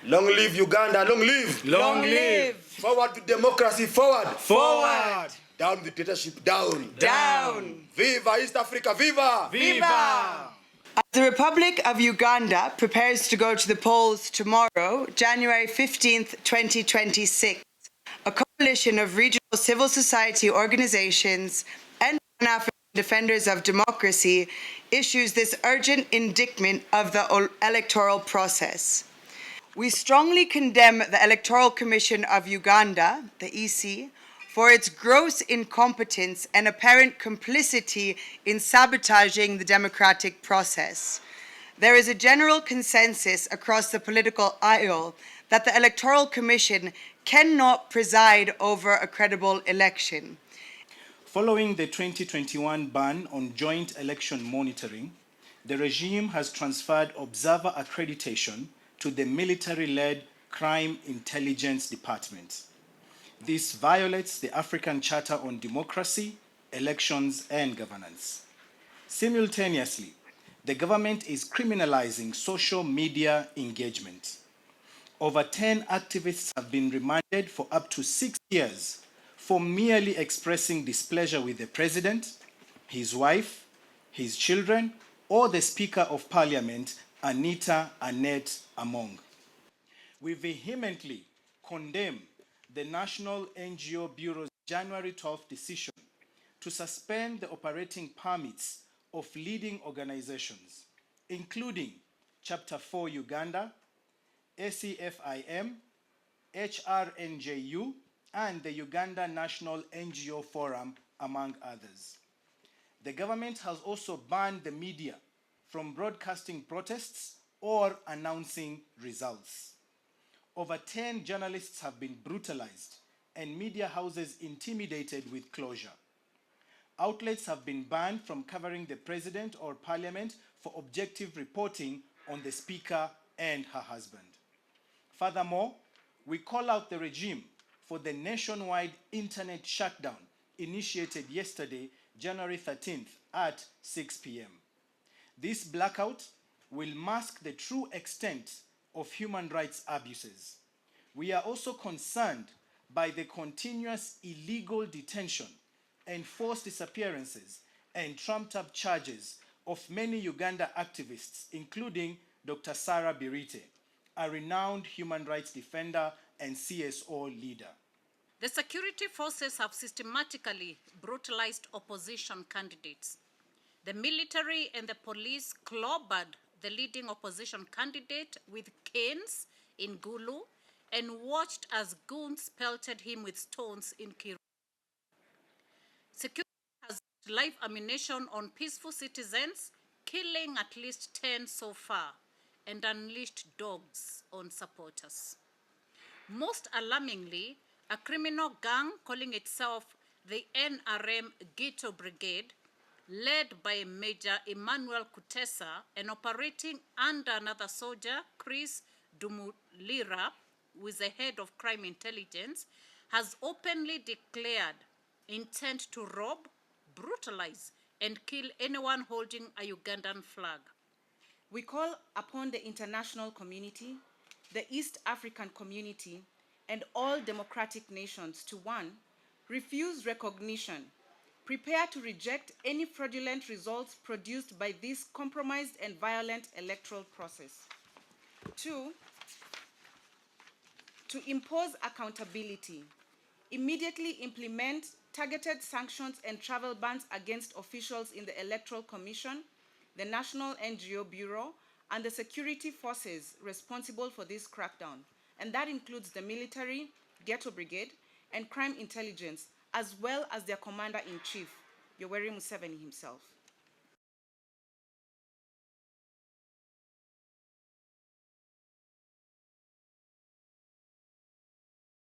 Long live Uganda, long live! Long live! Forward to democracy, forward! Forward! Down dictatorship, down! Down! Viva East Africa, viva! Viva! As the Republic of Uganda prepares to go to the polls tomorrow, January 15th, 2026, a coalition of regional civil society organizations and Pan-African defenders of democracy issues this urgent indictment of the electoral process. We strongly condemn the Electoral Commission of Uganda, the EC, for its gross incompetence and apparent complicity in sabotaging the democratic process. There is a general consensus across the political aisle that the Electoral Commission cannot preside over a credible election. Following the 2021 ban on joint election monitoring, the regime has transferred observer accreditation to the military-led Crime Intelligence Department. This violates the African Charter on Democracy, Elections and Governance. Simultaneously, the government is criminalizing social media engagement. Over 10 activists have been remanded for up to 6 years for merely expressing displeasure with the president, his wife, his children, or the Speaker of Parliament, Anita Annette Among. We vehemently condemn the National NGO Bureau's January 12th decision to suspend the operating permits of leading organizations, including Chapter 4 Uganda, ACFIM, HRNJU, and the Uganda National NGO Forum, among others. The government has also banned the media from broadcasting protests or announcing results. Over 10 journalists have been brutalized and media houses intimidated with closure. Outlets have been banned from covering the president or parliament for objective reporting on the speaker and her husband. Furthermore, we call out the regime for the nationwide internet shutdown initiated yesterday, January 13th at 6 p.m. This blackout will mask the true extent of human rights abuses. We are also concerned by the continuous illegal detention and forced disappearances and trumped-up charges of many Uganda activists, including Dr. Sarah Birite, a renowned human rights defender and CSO leader. The security forces have systematically brutalized opposition candidates. The military and the police clobbered the leading opposition candidate with canes in Gulu and watched as goons pelted him with stones in Kiru. Security has used live ammunition on peaceful citizens, killing at least 10 so far, and unleashed dogs on supporters. Most alarmingly, a criminal gang calling itself the NRM Ghetto Brigade, led by Major Emmanuel Kutesa and operating under another soldier, Chris Dumulira, who is the head of crime intelligence, has openly declared intent to rob, brutalize, and kill anyone holding a Ugandan flag. We call upon the international community, the East African community, and all democratic nations to 1. Refuse recognition, prepare to reject any fraudulent results produced by this compromised and violent electoral process. 2. To impose accountability, immediately implement targeted sanctions and travel bans against officials in the Electoral Commission, the National NGO Bureau, and the security forces responsible for this crackdown. And that includes the military, Ghetto Brigade, and crime intelligence, as well as their commander-in-chief, Yoweri Museveni himself.